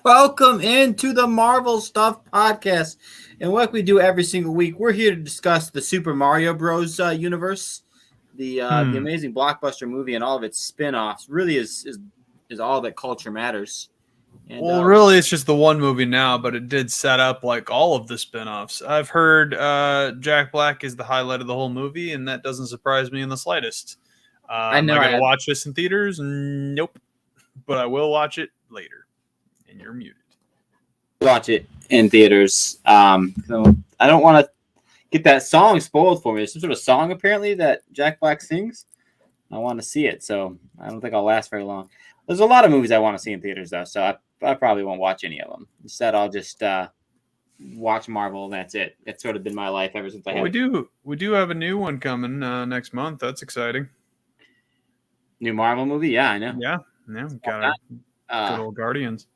Welcome into the Marvel Stuff Podcast. And like we do every single week, we're here to discuss the Super Mario Bros. Universe, the amazing blockbuster movie and all of its spin-offs. Really is all that culture matters. And Well, really, it's just the one movie now, but it did set up like all of the spin-offs. I've heard Jack Black is the highlight of the whole movie, and that doesn't surprise me in the slightest. I Am know I I going to had- watch this in theaters? Nope. But I will watch it later. And you're muted. watch it in theaters. So I don't want to get that song spoiled for me. There's some sort of song apparently that Jack Black sings. I want to see it, so I don't think I'll last very long. There's a lot of movies I want to see in theaters though, so I probably won't watch any of them. Instead, I'll just watch Marvel, and that's it. It's sort of been my life ever since I had We do have a new one coming next month. That's exciting. new Marvel movie. Yeah, I know. Yeah, we got our good old Guardians.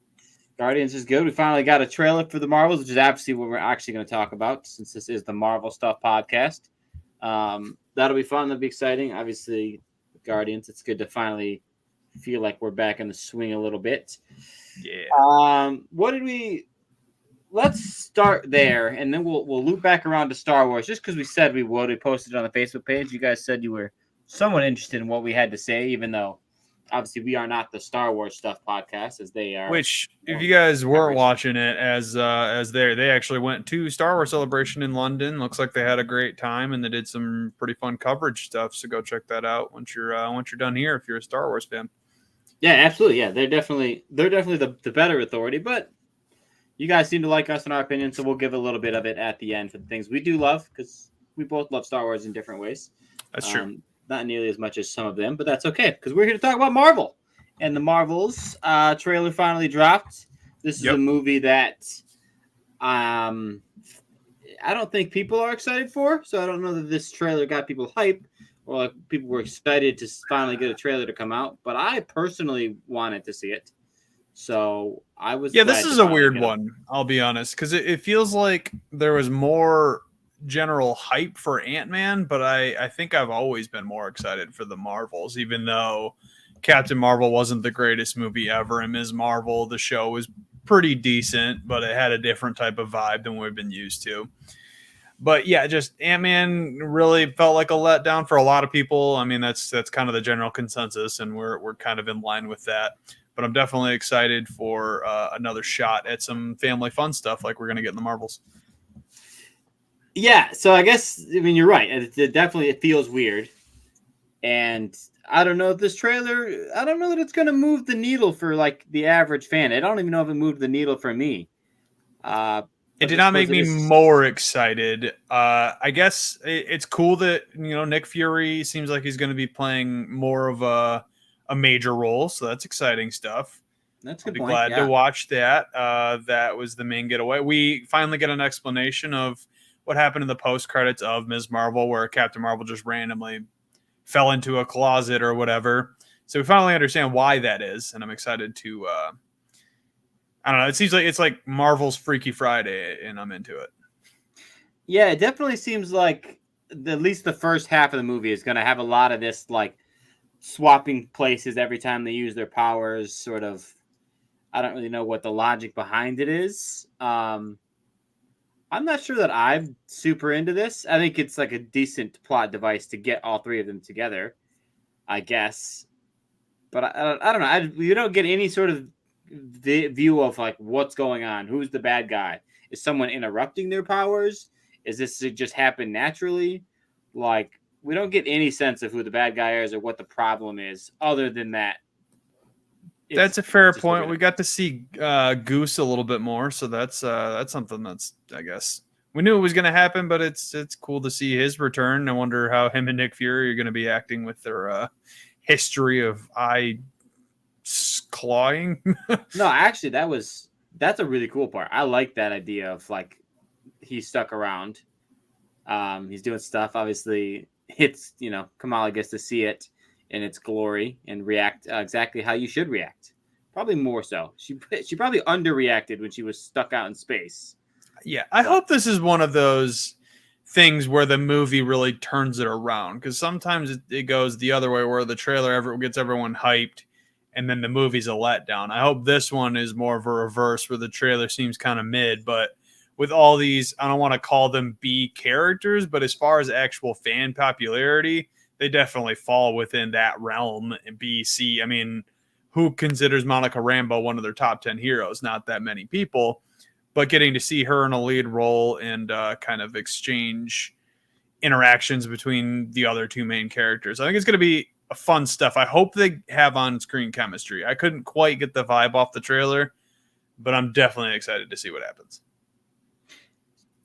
Guardians is good. We finally got a trailer for the Marvels, which is obviously what we're actually going to talk about since this is the Marvel Stuff Podcast. That'll be fun. That'll be exciting. Obviously, Guardians. It's good to finally feel like we're back in the swing a little bit. Yeah. What did we? Let's start there, and then we'll loop back around to Star Wars, just because we said we would. We posted it on the Facebook page. You guys said you were somewhat interested in what we had to say, even though obviously we are not the Star Wars Stuff podcast, as they are. Which, if you guys weren't watching it, as they actually went to Star Wars Celebration in London. Looks like they had a great time, and they did some pretty fun coverage stuff. So go check that out once you're done here. If you're a Star Wars fan. Yeah, absolutely. Yeah, they're definitely the better authority, but you guys seem to like us in our opinion, so we'll give a little bit of it at the end for the things we do love, because we both love Star Wars in different ways. That's true. Not nearly as much as some of them, but that's okay, because we're here to talk about Marvel. And the Marvels trailer finally dropped. This is a movie that I don't think people are excited for, so I don't know that this trailer got people hyped, or like people were excited to finally get a trailer to come out, but I personally wanted to see it. So I was. Yeah, this is a weird one. I'll be honest, because it feels like there was more general hype for Ant-Man, but I think I've always been more excited for the Marvels, even though Captain Marvel wasn't the greatest movie ever, and Ms. Marvel, the show, was pretty decent, but it had a different type of vibe than we've been used to. But yeah, just Ant-Man really felt like a letdown for a lot of people. I mean, that's kind of the general consensus, and we're kind of in line with that. But I'm definitely excited for another shot at some family fun stuff like we're going to get in the Marvels. Yeah, so I guess, I mean, you're right. It feels weird. And I don't know if this trailer, I don't know that it's going to move the needle for like the average fan. I don't even know if it moved the needle for me. It did not make me more excited. I guess it's cool that, Nick Fury seems like he's going to be playing more of a major role. So that's exciting stuff. That's a good point. Glad to watch that. That was the main getaway. We finally get an explanation of what happened in the post credits of Ms. Marvel, where Captain Marvel just randomly fell into a closet or whatever. So we finally understand why that is. And I'm excited to, I don't know. It seems like it's like Marvel's Freaky Friday, and I'm into it. Yeah, it definitely seems like at least the first half of the movie is going to have a lot of this, like, swapping places every time they use their powers, sort of. I don't really know what the logic behind it is. I'm not sure that I'm super into this. I think it's like a decent plot device to get all three of them together, I guess. But I don't know. You don't get any sort of view of like what's going on. Who's the bad guy? Is someone interrupting their powers? Is this just happen naturally? Like, we don't get any sense of who the bad guy is or what the problem is, other than that. That's a fair point. We got to see Goose a little bit more, so that's something that's, I guess, we knew it was going to happen, but it's cool to see his return. I wonder how him and Nick Fury are going to be acting with their history of eye clawing. No, actually, that's a really cool part. I like that idea of like he's stuck around. He's doing stuff. Obviously, it's Kamala gets to see it in its glory and react exactly how you should react. Probably more so. She probably underreacted when she was stuck out in space. Yeah, I hope this is one of those things where the movie really turns it around, because sometimes it goes the other way, where the trailer gets everyone hyped, and then the movie's a letdown. I hope this one is more of a reverse where the trailer seems kind of mid, but with all these, I don't want to call them B characters, but as far as actual fan popularity, they definitely fall within that realm. B, C. I mean, who considers Monica Rambeau one of their top 10 heroes? Not that many people, but getting to see her in a lead role and kind of exchange interactions between the other two main characters, I think it's going to be fun stuff. I hope they have on-screen chemistry. I couldn't quite get the vibe off the trailer, but I'm definitely excited to see what happens.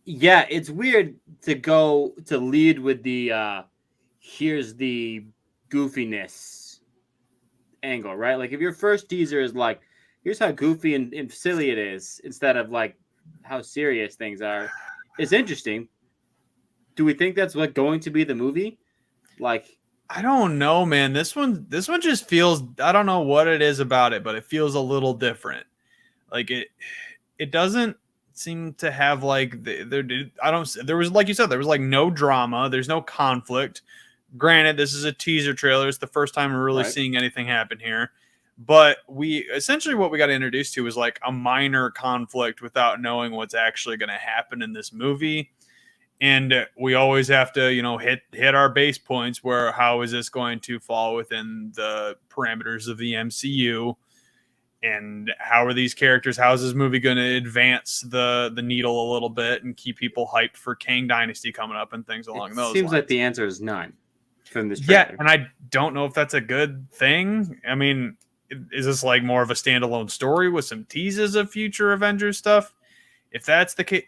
Yeah, it's weird to go to lead with the here's the goofiness angle, right? Like if your first teaser is like, here's how goofy and silly it is, instead of like how serious things are, it's interesting. Do we think that's what going to be the movie? Like, I don't know, man. This one just feels, I don't know what it is about it, but it feels a little different. Like it doesn't seem to have like there was, like you said, there was like no drama, there's no conflict. Granted, this is a teaser trailer, it's the first time we're really seeing anything happen here, but we essentially, what we got introduced to was like a minor conflict without knowing what's actually going to happen in this movie. And we always have to, hit our base points where how is this going to fall within the parameters of the MCU, and how are these characters, how is this movie going to advance the needle a little bit and keep people hyped for Kang Dynasty coming up and things along those lines. Seems like the answer is none from this trailer. Yeah, and I don't know if that's a good thing. I mean, is this like more of a standalone story with some teases of future Avengers stuff? If that's the case,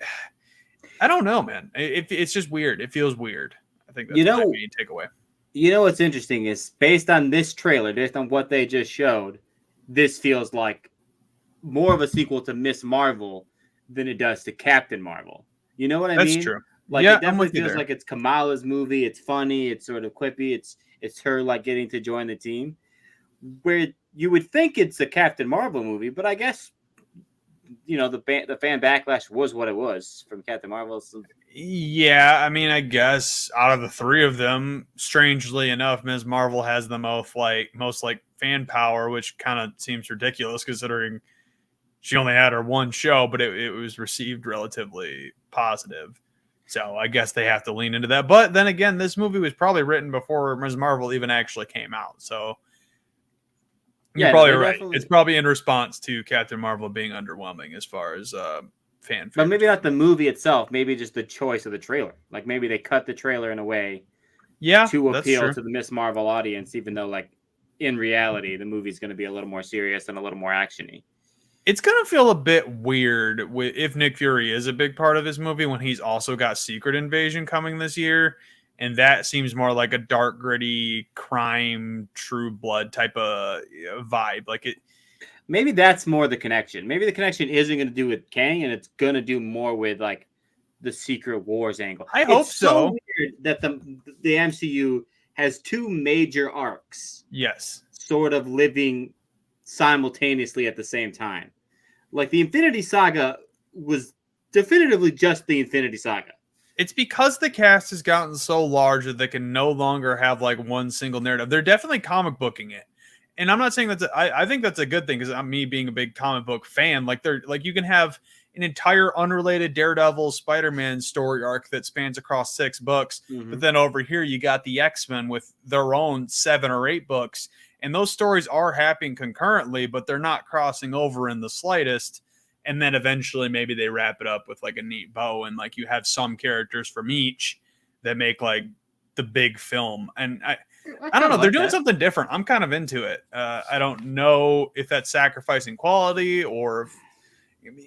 I don't know, man. It's just weird. It feels weird. I think that's my main takeaway. You know what's interesting is, based on this trailer, based on what they just showed, this feels like more of a sequel to Miss Marvel than it does to Captain Marvel. You know what I mean? That's true. Like, it definitely feels like it's Kamala's movie. It's funny. It's sort of quippy. It's her like getting to join the team. Where you would think it's a Captain Marvel movie, but I guess the fan backlash was what it was from Captain Marvel. So. Yeah, I mean, I guess out of the three of them, strangely enough, Ms. Marvel has the most fan power, which kind of seems ridiculous considering she only had her one show, but it was received relatively positive. So I guess they have to lean into that. But then again, this movie was probably written before Ms. Marvel even actually came out. So you're probably right. It's probably in response to Captain Marvel being underwhelming as far as fan. But maybe not the movie itself. Maybe just the choice of the trailer. Like maybe they cut the trailer in a way to appeal to the Miss Marvel audience, even though like in reality the movie's going to be a little more serious and a little more actiony. It's going to feel a bit weird if Nick Fury is a big part of this movie when he's also got Secret Invasion coming this year. And that seems more like a dark, gritty crime, True Blood type of vibe. Like it. Maybe that's more the connection. Maybe the connection isn't going to do with Kang, and it's going to do more with like the Secret Wars angle. I hope so. It's so weird that the MCU has two major arcs. Yes. Sort of living simultaneously at the same time. Like the Infinity Saga was definitively just the Infinity Saga. It's because the cast has gotten so large that they can no longer have like one single narrative. They're definitely comic booking it. And I'm not saying I think that's a good thing, because I'm me being a big comic book fan. Like you can have an entire unrelated Daredevil Spider-Man story arc that spans across 6 books. Mm-hmm. But then over here, you got the X-Men with their own 7 or 8 books. And those stories are happening concurrently, but they're not crossing over in the slightest. And then eventually maybe they wrap it up with like a neat bow, and like you have some characters from each that make like the big film. And I don't know. They're doing something different. I'm kind of into it. I don't know if that's sacrificing quality or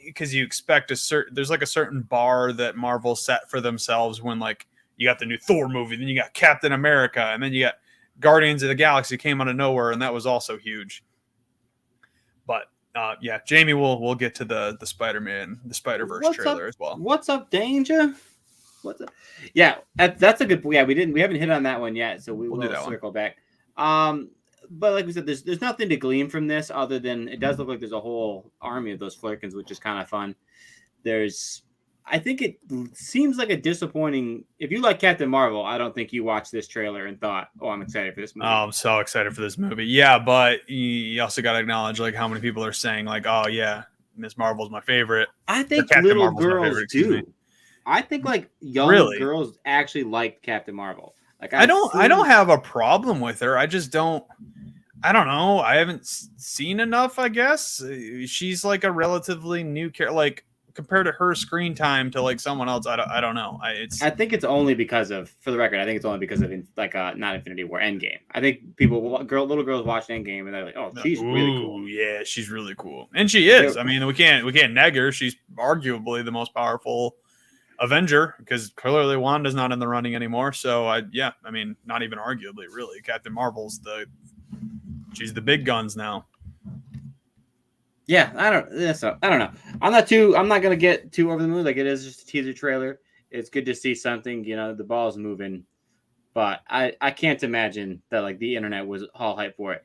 because you expect there's like a certain bar that Marvel set for themselves when like you got the new Thor movie, then you got Captain America, and then you got Guardians of the Galaxy came out of nowhere, and that was also huge. But yeah, Jamie, we'll get to the Spider-Man, the Spider-Verse trailer as well. What's up, Danger? What's up? Yeah, that's a good. Yeah, we haven't hit on that one yet, so we'll circle back. But like we said, there's nothing to glean from this other than it does look like there's a whole army of those Flurkins, which is kind of fun. There's I think it seems like a disappointing. If you like Captain Marvel, I don't think you watched this trailer and thought, "Oh, I'm excited for this movie." Oh, I'm so excited for this movie. Yeah, but you also got to acknowledge like how many people are saying like, "Oh yeah, Miss Marvel's my favorite." I Or think Captain little Marvel's my girls favorite. Excuse me. do. I think like young Really? girls actually like Captain Marvel. Like I I've don't. I don't seen. have a problem with her. I just don't. I don't know. I haven't seen enough. I guess she's like a relatively new character. Like compared to her screen time to like someone else, I don't know. It's I think it's only because of, for the record, I think it's only because of not Infinity War, Endgame. I think little girls watch Endgame and they're like, "Oh, she's really cool." ooh yeah, she's really cool, and she They're- is. I mean, we can't neg her. She's arguably the most powerful Avenger because clearly Wanda's not in the running anymore. So I mean, not even arguably, really. Captain Marvel's she's the big guns now. Yeah, I don't know. I'm not gonna get too over the moon. Like, it is just a teaser trailer. It's good to see something. The ball's moving, but I can't imagine that like the internet was all hype for it.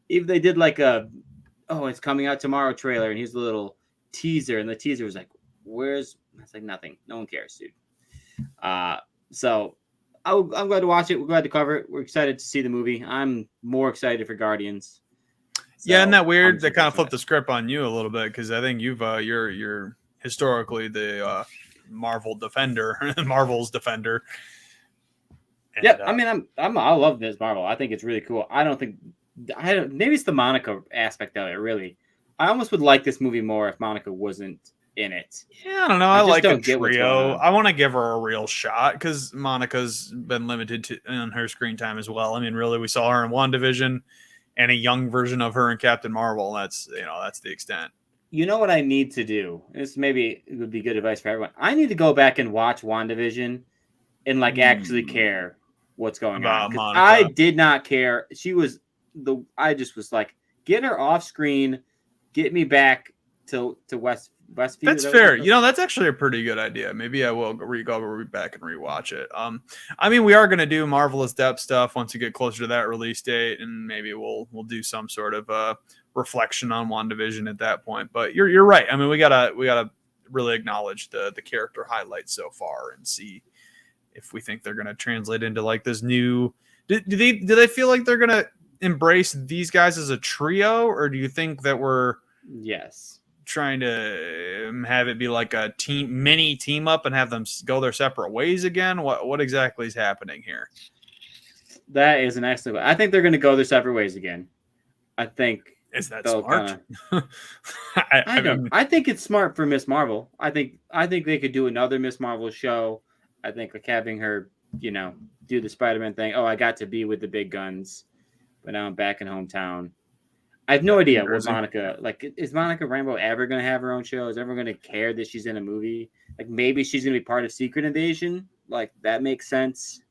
If they did like it's coming out tomorrow trailer, and here's the little teaser, and the teaser was like, where's? It's like nothing. No one cares, dude. So I'm glad to watch it. We're glad to cover it. We're excited to see the movie. I'm more excited for Guardians. Yeah, isn't that I'm weird? just They kind of excited. flipped the script on you a little bit because I think you're historically the Marvel defender, Marvel's defender. And, Yeah, I mean, I love Ms. Marvel. I think it's really cool. Maybe it's the Monica aspect of it. Really, I almost would like this movie more if Monica wasn't in it. yeah, I don't know. I I just like a don't get what's going trio. on. I want to give her a real shot because Monica's been limited in her screen time as well. I mean, really, we saw her in WandaVision and a young version of her in Captain Marvel. That's the extent. You know what I need to do? This maybe would be good advice for everyone. I need to go back and watch WandaVision and like actually care what's going About on. 'Cause Monica. I did not care. I just was like, get her off screen, get me back to Westview. That's fair. That's actually a pretty good idea. Maybe I will go back and rewatch it. I mean, we are going to do Marvelous Depth stuff once we get closer to that release date, and maybe we'll do some sort of reflection on WandaVision at that point. But you're right. I mean, we gotta really acknowledge the character highlights so far and see if we think they're going to translate into like this new. Do they feel like they're going to embrace these guys as a trio, or do you think that we're trying to have it be like a mini team up and have them go their separate ways again? What exactly is happening here? That is an excellent. I think they're going to go their separate ways again. I think is that smart? I think it's smart for Miss Marvel. I think they could do another Miss Marvel show. I think like having her, do the Spider-Man thing. Oh, I got to be with the big guns, but now I'm back in hometown. I have no idea what Monica, like, is Monica Rambeau ever going to have her own show? Is everyone going to care that she's in a movie? Like, maybe she's going to be part of Secret Invasion. Like, that makes sense.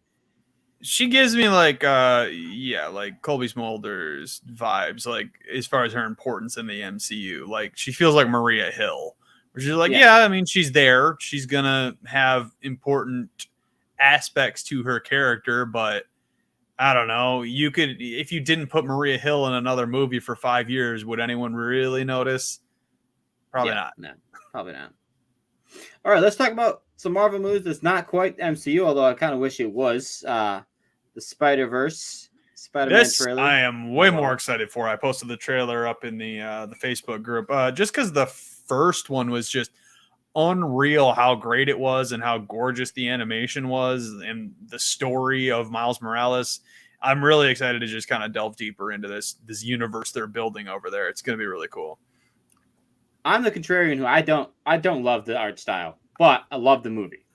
She gives me like Colby Smulders vibes, like as far as her importance in the MCU. Like she feels like Maria Hill, where she's like, I mean, she's there. She's going to have important aspects to her character, but I don't know. You could, if you didn't put Maria Hill in another movie for 5 years, would anyone really notice? Probably not. No, probably not. All right, let's talk about some Marvel movies that's not quite MCU, although I kind of wish it was. The Spider-Verse Spider-Man trailer. I am way more excited for. I posted the trailer up in the Facebook group just because the first one was just unreal how great it was and how gorgeous the animation was and the story of Miles Morales. I'm really excited to just kind of delve deeper into this universe they're building over there. It's going to be really cool. I'm the contrarian who I don't love the art style, but I love the movie.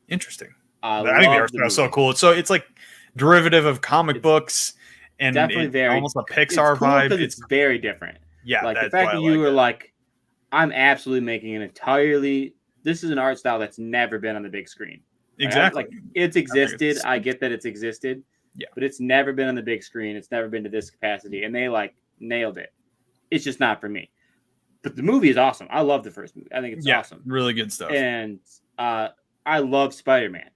Interesting. I think the art style is so cool. It's like derivative of comic books and definitely almost a Pixar cool vibe. It's very different. Yeah, like the fact that you were like, I'm absolutely making this is an art style that's never been on the big screen. Exactly. Like it's existed. I get that it's existed. Yeah. But it's never been on the big screen. It's never been to this capacity. And they like nailed it. It's just not for me. But the movie is awesome. I love the first movie. I think it's awesome. Really good stuff. And I love Spider-Man.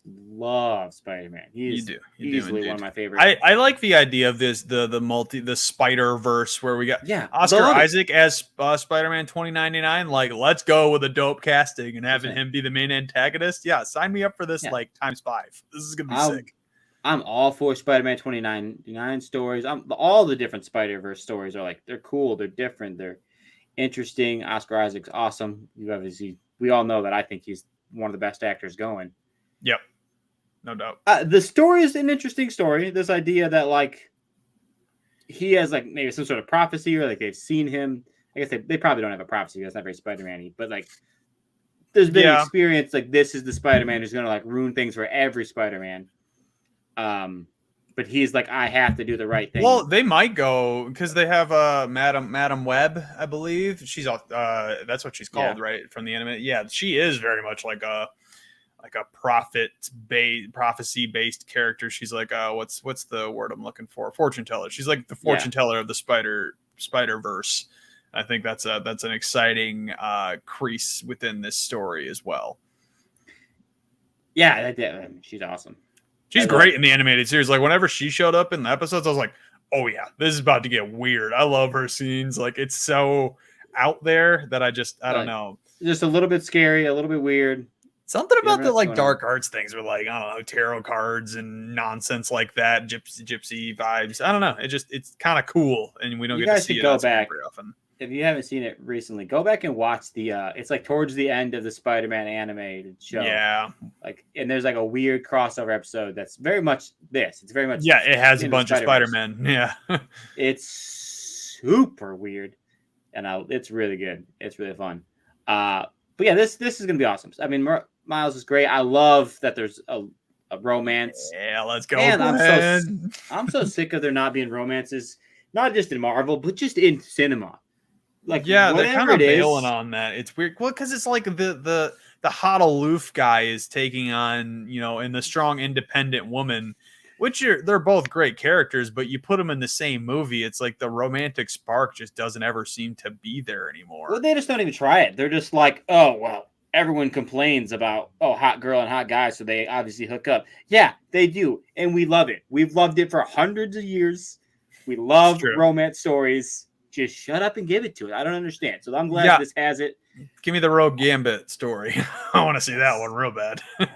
love Spider-Man. He's You easily indeed. one of my favorites. I like the idea of this the Spider Verse where we got Yeah, Oscar love it. Isaac as Spider-Man 2099. Like, let's go with a dope casting and having 100%. him be the main antagonist. Yeah, sign me up for this. Yeah. Like times 5. This is gonna be sick. I'm all for Spider-Man 2099 stories. All the different Spider-Verse stories are like they're cool, they're different, they're interesting. Oscar Isaac's awesome. We all know that I think he's one of the best actors going. Yep, no doubt. The story is an interesting story. This idea that like he has like maybe some sort of prophecy or like they've seen him. I guess they probably don't have a prophecy. That's not very Spider-Man-y, but like there's been experience like this is the Spider-Man who's gonna like ruin things for every Spider-Man. But he's like, I have to do the right thing. Well, they might go because they have Madam Web, I believe. She's that's what she's called, right? From the anime. Yeah, she is very much like a prophecy based character. She's like what's the word I'm looking for? Fortune teller. She's like the fortune teller of the Spider-Verse. I think that's an exciting crease within this story as well. Yeah, she's awesome. She's great in the animated series. Like whenever she showed up in the episodes, I was like, oh yeah, this is about to get weird. I love her scenes. Like it's so out there that I don't know. Just a little bit scary, a little bit weird. Something about the like dark arts things were like, I don't know, tarot cards and nonsense like that, gypsy vibes. I don't know. It's kind of cool. And we don't get to see it very often. If you haven't seen it recently, go back and watch it's like towards the end of the Spider-Man animated show. Yeah. Like, and there's like a weird crossover episode that's very much this. It's very much. Yeah, it has a bunch of Spider-Man. Yeah. It's super weird. And it's really good. It's really fun. But yeah, this is going to be awesome. I mean, Miles is great. I love that there's a romance. Yeah, let's go. And I'm so sick of there not being romances, not just in Marvel, but just in cinema. Like, yeah, they're kind of bailing on that. It's weird. Well, because it's like the hot aloof guy is taking on, and the strong independent woman, which they're both great characters, but you put them in the same movie, it's like the romantic spark just doesn't ever seem to be there anymore. Well, they just don't even try it. They're just like, oh, well, everyone complains about, hot girl and hot guy, so they obviously hook up. Yeah, they do, and we love it. We've loved it for hundreds of years. We love romance stories. Just shut up and give it to it. I don't understand. So I'm glad this has it. Give me the Rogue Gambit story. I want to see that one real bad. I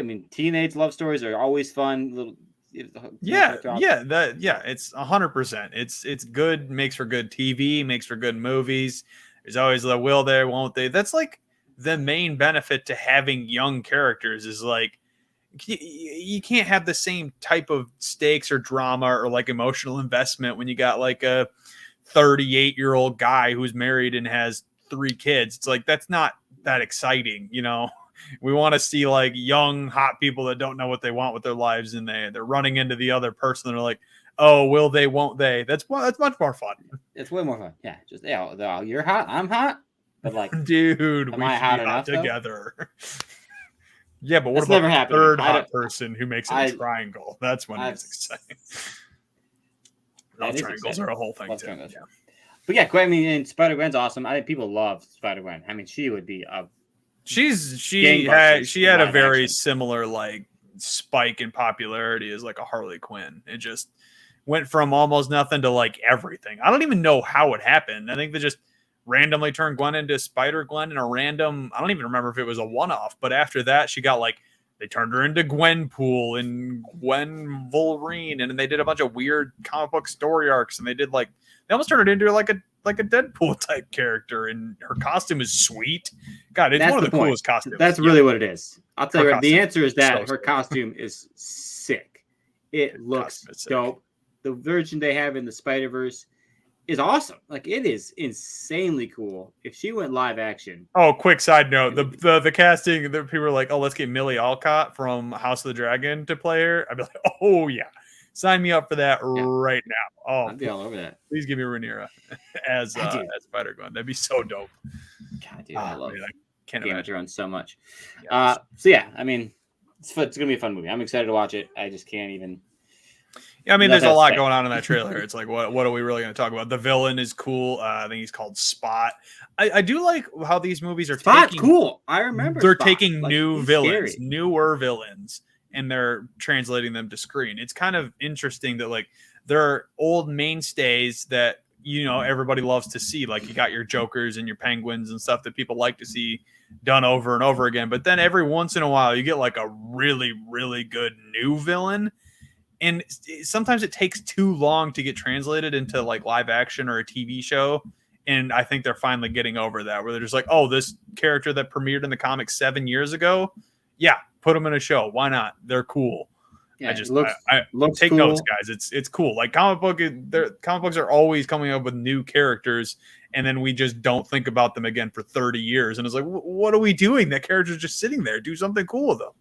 mean, teenage love stories are always fun. It's 100%. It's good. Makes for good TV. Makes for good movies. There's always the will they, won't they. That's like the main benefit to having young characters is like you can't have the same type of stakes or drama or like emotional investment when you got like a 38-year-old guy who's married and has 3 kids. It's like, that's not that exciting. We want to see like young, hot people that don't know what they want with their lives. And they're running into the other person. They're like, oh, will they, won't they? That's much more fun. It's way more fun. Yeah. Just, you're hot. I'm hot. But like, dude, we should be hot together. Yeah, but what about the third hot person who makes it a triangle? That's when it's exciting. Love triangles are a whole thing too. Yeah. But yeah, I mean, and Spider-Gwen's awesome. I think people love Spider-Gwen. I mean, she would be she had a very similar like spike in popularity as like a Harley Quinn. It just went from almost nothing to like everything. I don't even know how it happened. I think they just randomly turned Gwen into Spider-Gwen in a random, I don't even remember if it was a one-off, but after that she got like, they turned her into Gwenpool and Gwen Wolverine, and they did a bunch of weird comic book story arcs, and they almost turned it into like a Deadpool type character, and her costume is sweet. God, it's one of the coolest costumes. That's really what it is. I'll tell you, the answer is that her costume is sick. It looks dope. The version they have in the Spider-Verse is awesome. Like, it is insanely cool. If she went live action. Oh, quick side note: the casting. The people are like, "Oh, let's get Millie Alcott from House of the Dragon to play her." I'd be like, "Oh yeah, sign me up for that right now." Oh, I'd be all over that. Please give me Rhaenyra as Spider-Gwen. That'd be so dope. God, dude, I love Game of Thrones so much. So yeah, I mean, it's gonna be a fun movie. I'm excited to watch it. I just can't even. Yeah, I mean, there's Nothing a else to lot say. going on in that trailer. It's like, what are we really going to talk about? The villain is cool. I think he's called Spot. I do like how these movies are Spot's taking cool. I remember they're Spot. taking Like, new he's villains, scary. newer villains, and they're translating them to screen. It's kind of interesting that like there are old mainstays that everybody loves to see. Like you got your Jokers and your Penguins and stuff that people like to see done over and over again. But then every once in a while you get like a really, really good new villain. And sometimes it takes too long to get translated into like live action or a TV show. And I think they're finally getting over that, where they're just like, oh, this character that premiered in the comics 7 years ago, yeah, put them in a show. Why not? They're cool. Yeah, I looks take cool. notes, guys. It's cool. Like comic books are always coming up with new characters, and then we just don't think about them again for 30 years. And it's like, what are we doing? That character's just sitting there. Do something cool with them.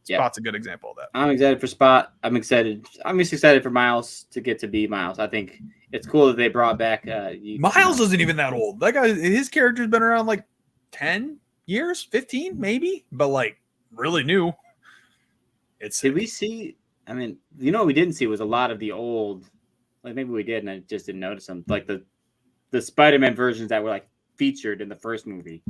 Yep. Spot's a good example of that. I'm excited for Spot. I'm just excited for Miles to get to be Miles. I think it's cool that they brought back. Miles isn't even that old. That guy, his character's been around like 10 years, 15 maybe, but like really new. Did we see? I mean, what we didn't see was a lot of the old. Like maybe we did, and I just didn't notice them. Like the Spider-Man versions that were like featured in the first movie.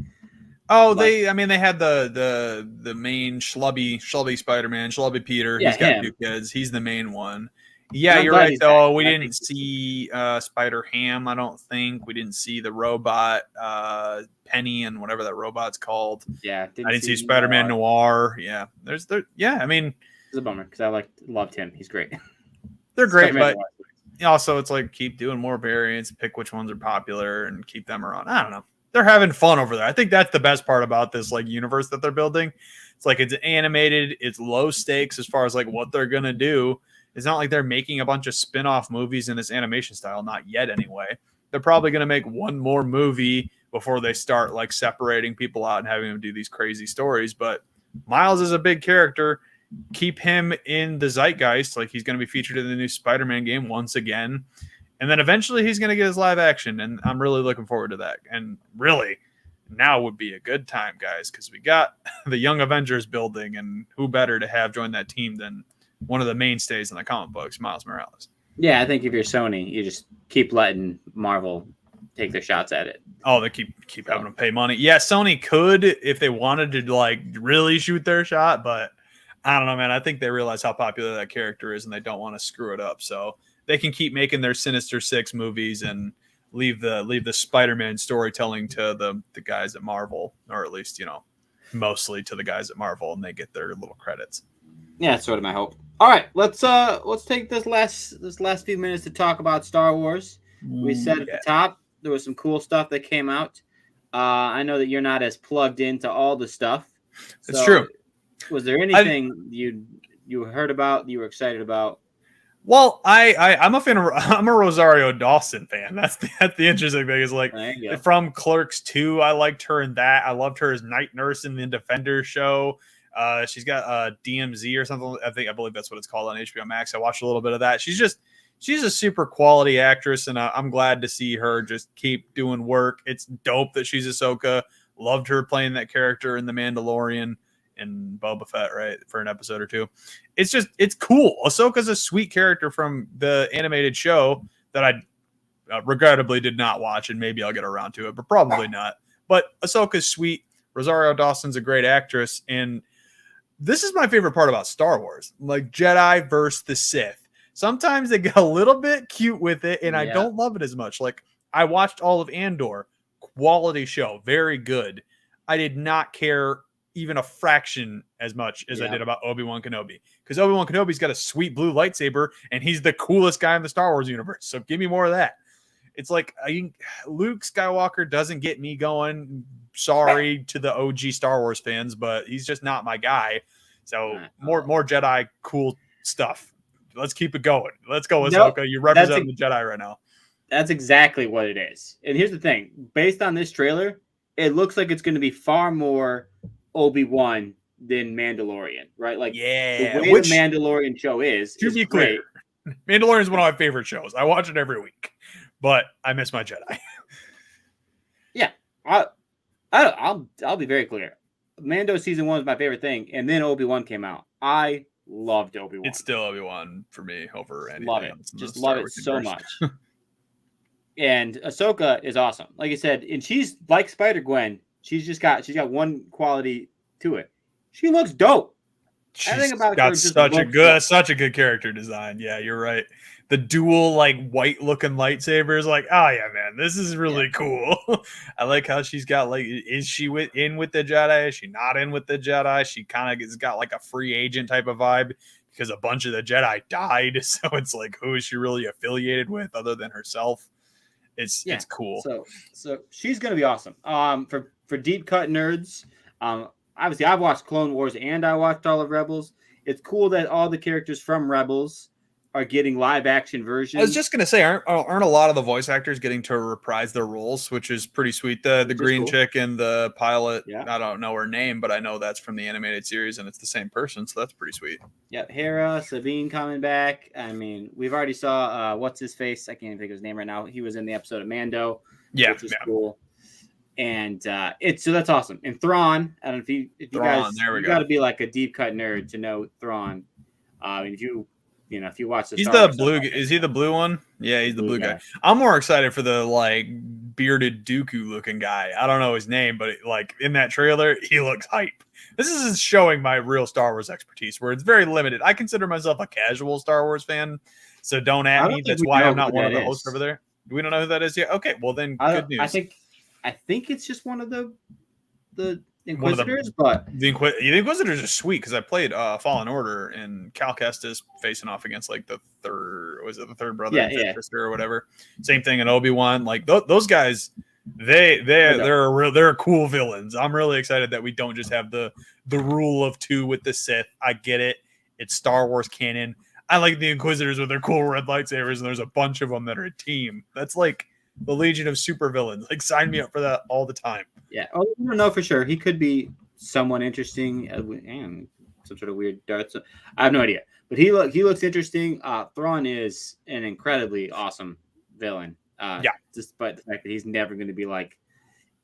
Oh, they had the main schlubby Spider-Man, schlubby Peter. Yeah, he's got him. 2 kids. He's the main one. Yeah, I'm you're glad right he's though. back. We I didn't see Spider-Ham, I don't think. We didn't see the robot Penny and whatever that robot's called. Yeah, I didn't see Spider-Man Noir. Yeah. I mean, it's a bummer because I loved him. He's great. They're great, Spider-Man but also it's like keep doing more variants, pick which ones are popular and keep them around. I don't know. They're having fun over there. I think that's the best part about this like universe that they're building. It's like it's animated, it's low stakes as far as like what they're gonna do. It's not like they're making a bunch of spin-off movies in this animation style, not yet anyway. They're probably gonna make one more movie before they start like separating people out and having them do these crazy stories. But Miles is a big character. Keep him in the zeitgeist. Like he's gonna be featured in the new Spider-Man game once again. And then eventually he's going to get his live action, and I'm really looking forward to that. And really, now would be a good time, guys, because we got the Young Avengers building, and who better to have join that team than one of the mainstays in the comic books, Miles Morales. Yeah, I think if you're Sony, you just keep letting Marvel take their shots at it. Oh, they keep having to pay money. Yeah, Sony could if they wanted to like really shoot their shot, but I don't know, man. I think they realize how popular that character is, and they don't want to screw it up. So they can keep making their Sinister Six movies and leave the Spider-Man storytelling to the guys at Marvel, or at least mostly to the guys at Marvel, and they get their little credits. Yeah, that's sort of my hope. All right, let's take this last few minutes to talk about Star Wars. We said at the top there was some cool stuff that came out. I know that you're not as plugged into all the stuff. It's true. Was there anything you heard about, you were excited about? Well, I'm a Rosario Dawson fan. That's the interesting thing is like from Clerks 2, I liked her in that. I loved her as night nurse in the Defender show. She's got DMZ or something. I believe that's what it's called on HBO Max. I watched a little bit of that. She's a super quality actress, and I'm glad to see her just keep doing work. It's dope that she's Ahsoka. Loved her playing that character in The Mandalorian and Boba Fett, right, for an episode or two. It's cool. Ahsoka's a sweet character from the animated show that I regrettably did not watch, and maybe I'll get around to it, but probably not. But Ahsoka's sweet. Rosario Dawson's a great actress, and this is my favorite part about Star Wars, like Jedi versus the Sith. Sometimes they get a little bit cute with it, and I don't love it as much. Like I watched all of Andor, quality show, very good. I did not care even a fraction as much as I did about Obi-Wan Kenobi, because Obi-Wan Kenobi's got a sweet blue lightsaber and he's the coolest guy in the Star Wars universe. So give me more of that. It's like Luke Skywalker doesn't get me going. Sorry to the OG Star Wars fans, but he's just not my guy. So more Jedi cool stuff. Let's keep it going. Let's go, Ahsoka. You represent the Jedi right now. That's exactly what it is. And here's the thing. Based on this trailer, it looks like it's going to be far more Obi-Wan than Mandalorian, right? Like, the way the Mandalorian show is be clear, Mandalorian is one of my favorite shows. I watch it every week, but I miss my Jedi. Yeah, I'll be very clear. Mando season 1 is my favorite thing, and then Obi-Wan came out. I loved Obi-Wan. It's still Obi-Wan for me over anything Love it. else in the Just Star love it Wars so universe. much. And Ahsoka is awesome. Like I said, and she's like Spider-Gwen. She's got one quality to it. She looks dope. Everything She's about got her just such a looks good, dope. such a good character design. Yeah, you're right. The dual like white looking lightsabers, like, oh yeah, man, this is really cool. I like how she's got like, is she in with the Jedi? Is she not in with the Jedi? She kind of has got like a free agent type of vibe because a bunch of the Jedi died. So it's like, who is she really affiliated with other than herself? It's cool. So she's gonna be awesome. For deep cut nerds, obviously I've watched Clone Wars and I watched all of Rebels. It's cool that all the characters from Rebels are getting live action versions. I was just gonna say, aren't a lot of the voice actors getting to reprise their roles, which is pretty sweet. The green cool. chick and the pilot, Yeah. I don't know her name, but I know that's from the animated series, and it's the same person, so that's pretty sweet. Yep, Hera, Sabine coming back. I mean, we've already saw what's his face. I can't even think of his name right now. He was in the episode of Mando, which is cool. And so that's awesome. And Thrawn, I don't know if you Thrawn, guys, there we you go. got to be like a deep cut nerd to know Thrawn. If you watch the, He's Star the Wars blue. stuff, Is he the blue one? Yeah, he's the blue guy. guy. I'm more excited for the like bearded Dooku looking guy. I don't know his name, but like in that trailer, he looks hype. This is showing my real Star Wars expertise, where it's very limited. I consider myself a casual Star Wars fan, so don't at me. That's why I'm not one of the hosts over there. We don't know who that is yet. Okay, well then, good news. I think it's just one of the Inquisitors, but the Inquisitors are sweet because I played Fallen Order and Cal Kestis facing off against like the third brother, sister or whatever. Same thing in Obi-Wan. Like those guys, they're cool villains. I'm really excited that we don't just have the rule of two with the Sith. I get it. It's Star Wars canon. I like the Inquisitors with their cool red lightsabers, and there's a bunch of them that are a team. That's like the Legion of Super Villains. Like, sign me up for that all the time. Yeah. Oh, we don't know for sure. He could be someone interesting and some sort of weird darts. I have no idea, but he looks interesting. Thrawn is an incredibly awesome villain. Despite the fact that he's never going to be like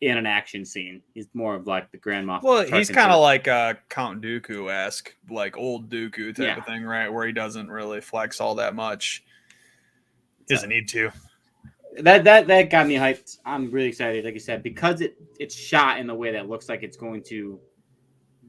in an action scene. He's more of like the Grand Moff. Well, he's kind of like Count Dooku-esque, like old Dooku type of thing, right? Where he doesn't really flex all that much. Doesn't need to. That got me hyped. I'm really excited, like I said, because it's shot in the way that looks like it's going to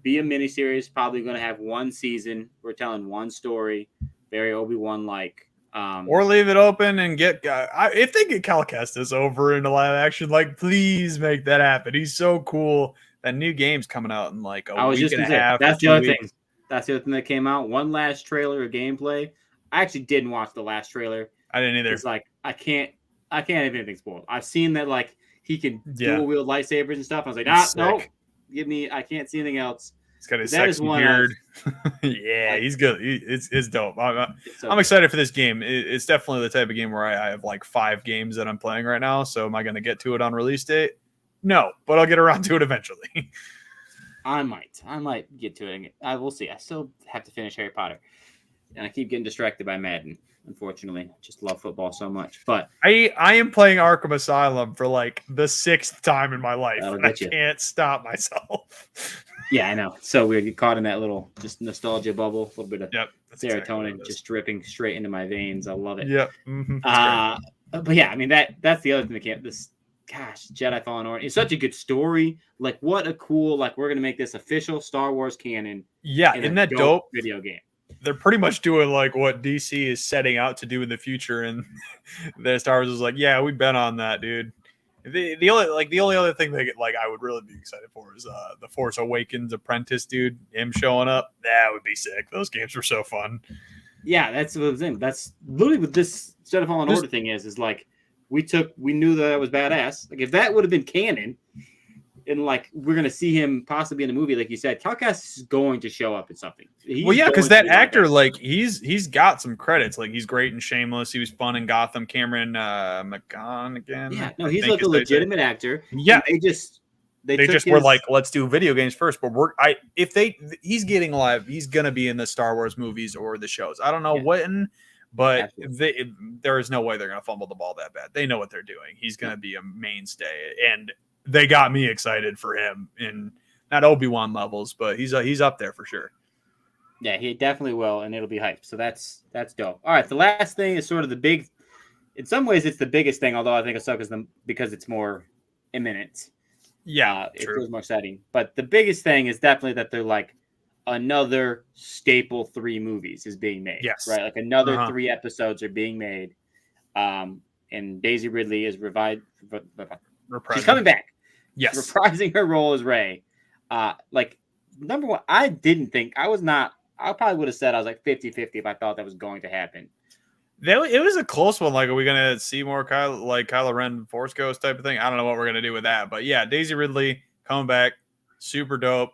be a miniseries. Probably going to have one season. We're telling one story, very Obi-Wan like. Or leave it open and get if they get Cal Kestis over into live action, like please make that happen. He's so cool. That new game's coming out in like a week and a half. That's the other thing. That's the other thing that came out. One last trailer of gameplay. I actually didn't watch the last trailer. I didn't either. It's like I can't have anything spoiled. I've seen that like he can dual wield lightsabers and stuff. I was like, no, I can't see anything else. He's got his sexy beard. Yeah, he's good. It's dope. I'm excited for this game. It's definitely the type of game where I have like 5 games that I'm playing right now. So am I going to get to it on release date? No, but I'll get around to it eventually. I might get to it. I will see. I still have to finish Harry Potter, and I keep getting distracted by Madden. Unfortunately, I just love football so much. But I am playing Arkham Asylum for like the 6th time in my life. And I can't stop myself. Yeah, I know. It's so weird. You caught in that little just nostalgia bubble, a little bit of serotonin just dripping straight into my veins. I love it. Yep. Mm-hmm. But yeah, I mean that's the other thing that can't. Jedi Fallen Order. It's such a good story. Like, what a cool, like, we're gonna make this official Star Wars canon. Yeah, isn't that dope? Video game. They're pretty much doing like what DC is setting out to do in the future, and the Star Wars is like, yeah, we've been on that, dude. The only other thing that like I would really be excited for is the Force Awakens apprentice dude, him showing up. That would be sick. Those games were so fun. Yeah, that's what I'm saying. That's literally what this Jedi Fallen Order thing is like we knew that was badass. Like if that would have been canon, and like we're gonna see him possibly in a movie, like you said, Cal Kestis is going to show up in something. Well, yeah, because that actor, like he's got some credits. Like he's great in Shameless. He was fun in Gotham. Cameron McGonagall. Yeah, no, he's like a legitimate actor. Yeah, they just were like, let's do video games first. But he's getting live. He's gonna be in the Star Wars movies or the shows. I don't know when, but there is no way they're gonna fumble the ball that bad. They know what they're doing. He's gonna be a mainstay, and they got me excited for him in not Obi-Wan levels, but he's up there for sure. Yeah, he definitely will, and it'll be hype. So that's dope. All right, the last thing is sort of the big. In some ways, it's the biggest thing. Although I think Ahsoka's the because it's more imminent. Yeah, It true. feels more exciting. But the biggest thing is definitely that they're like another staple 3 movies is being made. Yes. Right, like another Uh-huh. 3 episodes are being made. And Daisy Ridley is revived. She's Reprising. coming back. Yes. She's reprising her role as Rey. Like number one, I didn't think I was not. I probably would have said I was like 50-50 if I thought that was going to happen. It was a close one. Like, are we gonna see more Kylo Ren Force Ghost type of thing? I don't know what we're gonna do with that, but yeah, Daisy Ridley coming back, super dope.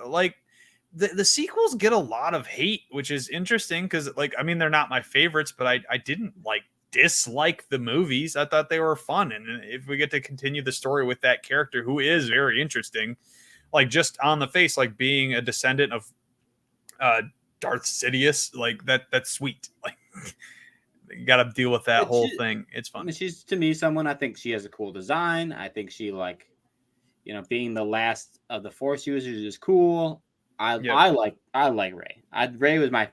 Like the sequels get a lot of hate, which is interesting because, like, I mean, they're not my favorites, but I didn't like dislike the movies. I thought they were fun, and if we get to continue the story with that character who is very interesting, like just on the face, like being a descendant of Darth Sidious, like that's sweet. Like. You got to deal with that whole thing. It's fun. I mean, she's to me someone I think she has a cool design. I think she being the last of the Force users is cool. I like Rey. Rey was my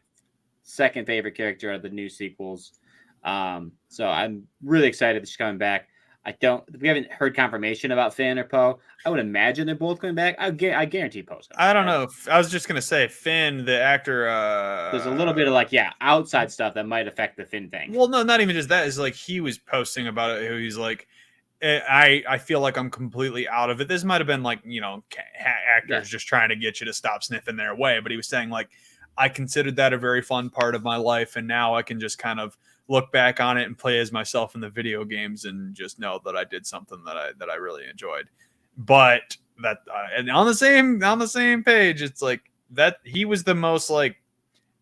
second favorite character of the new sequels. So I'm really excited that she's coming back. We haven't heard confirmation about Finn or Poe. I would imagine they're both coming back. I guarantee Poe's coming I don't back. know. I was just gonna say Finn, the actor. There's a little bit of outside stuff that might affect the Finn thing. Well, no, not even just that. Is like he was posting about it. He's like, I feel like I'm completely out of it. This might have been like actors just trying to get you to stop sniffing their way. But he was saying like, I considered that a very fun part of my life, and now I can just kind of look back on it and play as myself in the video games and just know that I did something that I really enjoyed. But that and on the same page, it's like that he was the most like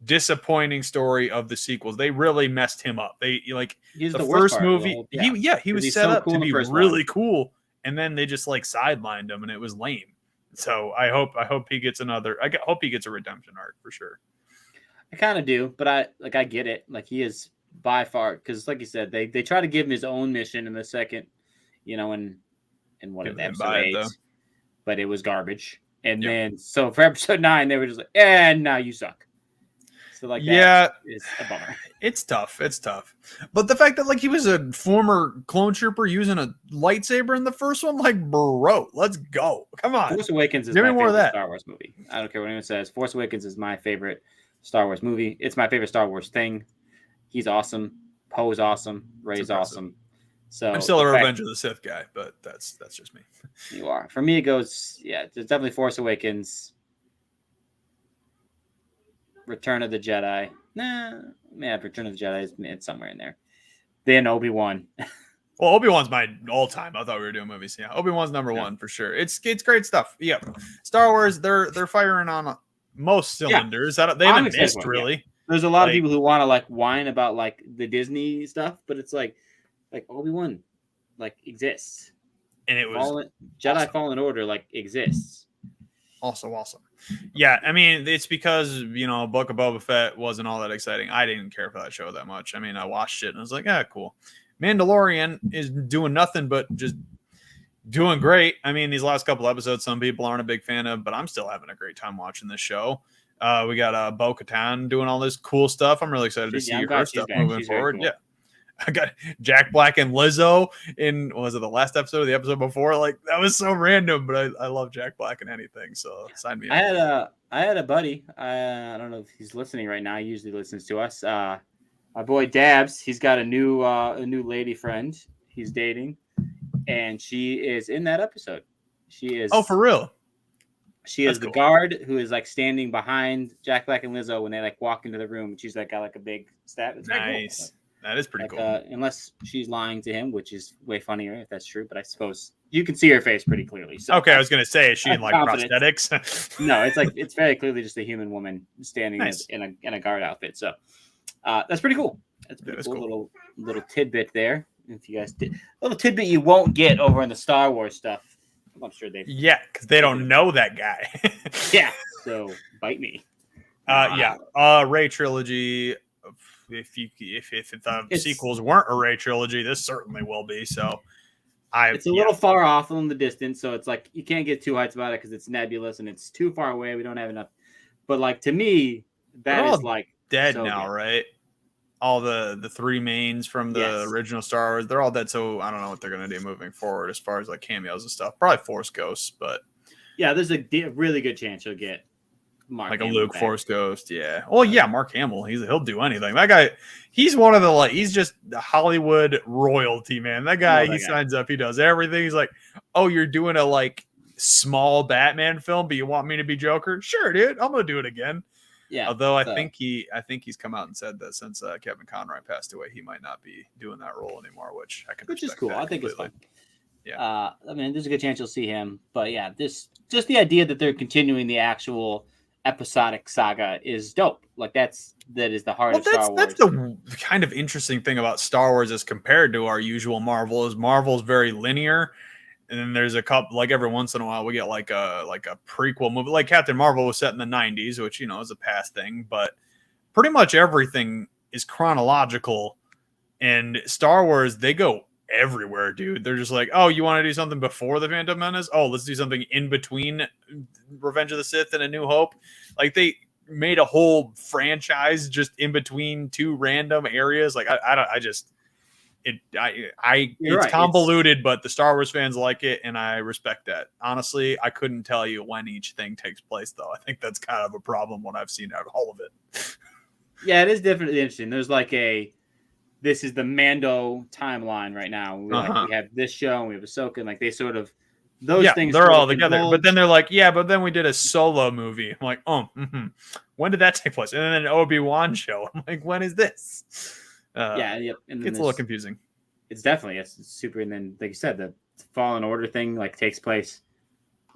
disappointing story of the sequels. They really messed him up. They like He's the the worst first part of the movie. whole- He was he's set so up cool to in the be first really one. cool, and then they just like sidelined him, and it was lame. So I hope he gets hope he gets a redemption arc for sure. I kind of do, but I get it. Like he is by far because, like you said, they try to give him his own mission in the second, in one of the episode 8, but it was garbage. And then so for episode 9, they were just like, now you suck. So like that is a bummer. It's tough. But the fact that like he was a former clone trooper using a lightsaber in the first one, like bro, let's go. Come on. Force Awakens is my favorite Star Wars movie. I don't care what anyone says. Force Awakens is my favorite Star Wars movie. It's my favorite Star Wars thing. He's awesome. Poe's awesome. Rey's awesome. So I'm still a Revenge of the Sith guy, but that's just me. You are. For me, it goes, it's definitely Force Awakens. Return of the Jedi. Return of the Jedi it's somewhere in there. Then Obi-Wan. Well, Obi-Wan's my all-time. I thought we were doing movies. Yeah, Obi-Wan's number one for sure. It's great stuff. Yeah, Star Wars. They're firing on most cylinders. They haven't missed really. Yeah. There's a lot of people who want to whine about the Disney stuff, but it's like Obi-Wan exists, and it was Jedi awesome. Fallen Order exists. Also awesome. Yeah, I mean it's because Book of Boba Fett wasn't all that exciting. I didn't care for that show that much. I mean I watched it and I was like, cool. Mandalorian is doing nothing but just doing great. I mean, these last couple episodes, some people aren't a big fan of, but I'm still having a great time watching this show. We got Bo-Katan doing all this cool stuff. I'm really excited to see her stuff moving forward. Cool. Yeah. I got Jack Black and Lizzo in, was it the last episode or the episode before? Like that was so random, but I love Jack Black in anything. So sign me up. I had a buddy. I don't know if he's listening right now. He usually listens to us. My boy Dabs, he's got a new lady friend he's dating, and she is in that episode. She is. Oh, for real? She is the guard who is standing behind Jack Black and Lizzo when they walk into the room. And she's got a big stat. It's nice. Cool. That is pretty cool. Unless she's lying to him, which is way funnier if that's true. But I suppose you can see her face pretty clearly. So okay, I was gonna say, is she in prosthetics? No, it's very clearly just a human woman standing in a guard outfit. So that's pretty cool. That's pretty cool. Little tidbit there. If you guys little tidbit you won't get over in the Star Wars stuff. I'm sure they. Yeah, because they don't know that guy. Yeah. So bite me. Rey trilogy. If the sequels weren't a Rey trilogy, this certainly will be. So it's a little far off in the distance, so it's you can't get too hyped about it because it's nebulous and it's too far away. We don't have enough. But to me, That all is like dead so now, good. right? All the three mains from the Yes. original Star Wars, they're all dead. So I don't know what they're gonna do moving forward as far as like cameos and stuff. Probably Force Ghosts, but Yeah, there's a really good chance you'll get Mark like a Hamill Luke back. Force Ghost, yeah. Well, yeah, Mark Hamill, he'll do anything. That guy, he's one of the like, he's just the Hollywood royalty, man. That guy, Love that he guy. signs up, he does everything. He's like, oh, you're doing a like small Batman film, but you want me to be Joker? Sure, dude, I'm gonna do it again. Yeah. Although I so- think he's come out and said that since Kevin Conroy passed away, he might not be doing that role anymore, which I can which is respect cool. that I think it's completely. fun. Yeah. I mean, there's a good chance you'll see him, but yeah, this just the idea that they're continuing the actual episodic saga is dope. Like that is the heart Well, of Star Wars. that's the kind of interesting thing about Star Wars as compared to our usual Marvel is Marvel's very linear, and then there's a couple like every once in a while we get like a prequel movie. Like Captain Marvel was set in the 90s, which is a past thing, but pretty much everything is chronological. And Star Wars, they go everywhere, dude. They're just like, oh, you want to do something before the Phantom Menace? Oh, let's do something in between Revenge of the Sith and A New Hope. Like they made a whole franchise just in between two random areas. Like it's right. convoluted, but the Star Wars fans like it, and I respect that. Honestly, I couldn't tell you when each thing takes place, though. I think that's kind of a problem when I've seen out all of it. Yeah, it is definitely interesting. There's like this is the Mando timeline right now. We have this show and we have Ahsoka, and like they sort of those things. They're all together. But then they're like, yeah, but then we did a solo movie. I'm like, when did that take place? And then an Obi-Wan show. I'm like, when is this? And it's a little confusing. It's definitely it's super. And then, like you said, the Fallen Order thing like takes place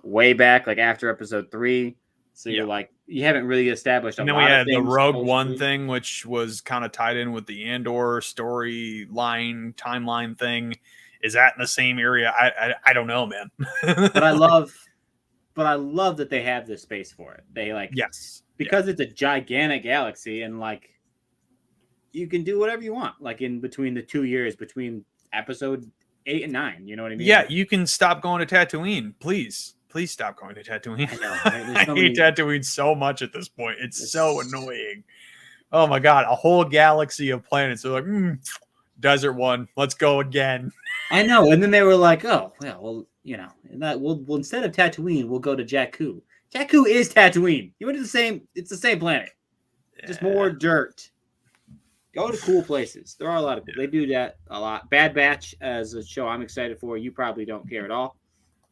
way back, like after Episode 3. So you're like, you haven't really established. And then we had the Rogue One thing, which was kind of tied in with the Andor storyline timeline thing. Is that in the same area? I don't know, man. But I love that they have this space for it. They because it's a gigantic galaxy, and like you can do whatever you want. Like in between the 2 years between Episode 8 and 9, you know what I mean? Yeah, you can stop going to Tatooine, please. Please stop going to Tatooine. I know, right? I hate Tatooine so much at this point. It's so annoying. Oh my god, a whole galaxy of planets. They're like, desert one, let's go again. I know, and then they were like, oh, well, we'll instead of Tatooine, we'll go to Jakku. Jakku is Tatooine. You went to it's the same planet, just more dirt. Go to cool places. There are a lot of they do that a lot. Bad Batch as a show I'm excited for. You probably don't care at all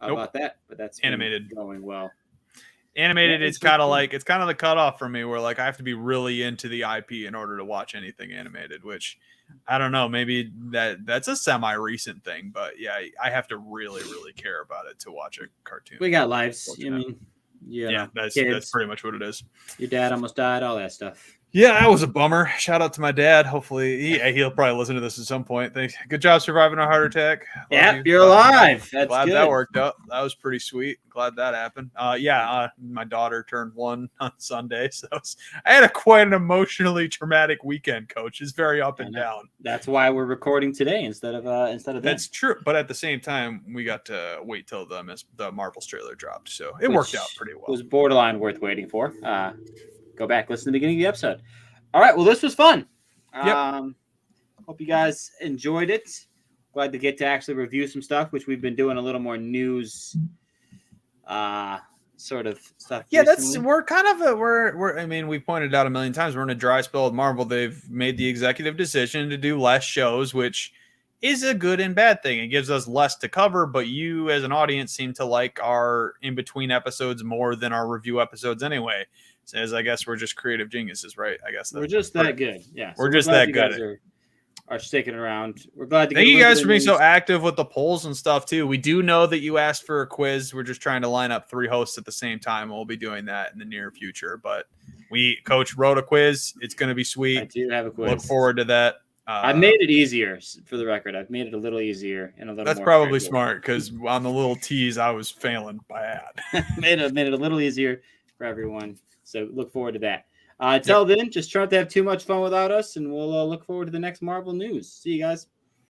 about that, but that's animated going well. Animated, it's kind of like it's kind of the cutoff for me where like I have to be really into the IP in order to watch anything animated, which I don't know, maybe that's a semi-recent thing, but yeah, I have to really, really care about it to watch a cartoon. We got lives. I mean, that's pretty much what it is. Your dad almost died, all that stuff. Yeah, that was a bummer. Shout out to my dad. Hopefully, he'll probably listen to this at some point. Thanks. Good job surviving a heart attack. You're alive. That's glad good. That worked out. That was pretty sweet. Glad that happened. My daughter turned 1 on Sunday, so I had quite an emotionally traumatic weekend. Coach, it's very up and down. That's why we're recording today instead of That's true, but at the same time, we got to wait till the Marvel's trailer dropped, so it worked out pretty well. It was borderline worth waiting for. Go back, listen to the beginning of the episode. All right, well, this was fun. Hope you guys enjoyed it. Glad to get to actually review some stuff, which we've been doing a little more news sort of stuff. Yeah, recently. we're I mean, we pointed out a million times we're in a dry spell with Marvel. They've made the executive decision to do less shows, which is a good and bad thing. It gives us less to cover, but you as an audience seem to like our in-between episodes more than our review episodes anyway. Says, I guess we're just creative geniuses, right? I guess we're just that good. Yeah, we're just that good. Are sticking around. We're glad to. Thank you guys for being so active with the polls and stuff too. We do know that you asked for a quiz. We're just trying to line up 3 hosts at the same time. We'll be doing that in the near future. But Coach wrote a quiz. It's going to be sweet. I do have a quiz. Look forward to that. I made it easier for the record. I've made it a little easier and a little. That's more probably smart because on the little T's I was failing bad. made it a little easier for everyone. So look forward to that. Until then, just try not to have too much fun without us, and we'll look forward to the next Marvel news. See you guys.